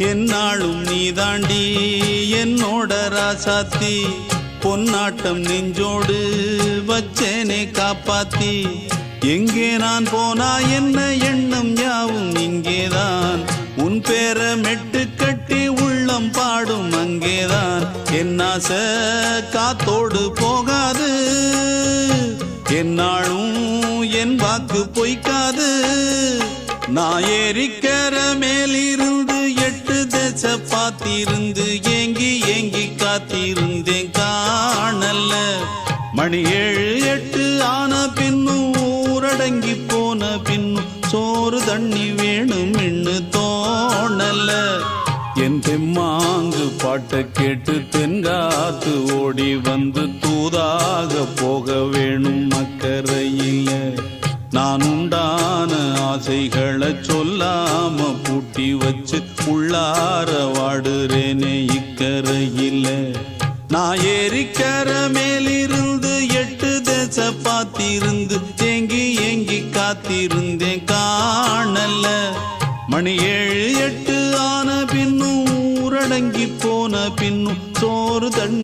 என்னாலும் நீதாண்டி என்னோட ராசாத்தி பொன்னாட்டம் நெஞ்சோடு வச்சேனே காப்பாத்தி எங்கே நான் போனா என்ன எண்ணம் யாவும் இங்கேதான் உன் பேர மெட்டு கட்டி உள்ளம் பாடும் அங்கேதான் என் ஆசை காத்தோடு போகாது என்னாலும் என் வாக்கு பொய்க்காது நான் ஏறிக்கர மேலிருந்து 8 தேச பார்த்திருந்து ஏங்கி ஏங்கி காத்திருந்தேன் காணல்ல மணி 7 8 ஆன பின்னும் ஊரடங்கி போன பின்னும் சோறு தண்ணி வேணும் இன்னு தோணல என் தெம்மாங்கு பாட்டை கேட்டு தென்காத்து ஓடி வந்து தூதாக போக வேணும் அக்கறையில நான் உண்டான ஆசைகளை சொல்லாம பூட்டி வச்சு உள்ளார வாடுறேனே இக்கரையில நான் ஏறிக்கர மேலிருந்து 8 தேச பார்த்திருந்து ஏங்கி ஏங்கி காத்திருந்தேன் காணல மணி 7 8 ஆன பின்னும் ஊரடங்கி போன பின்னும் சோறு தண்ணி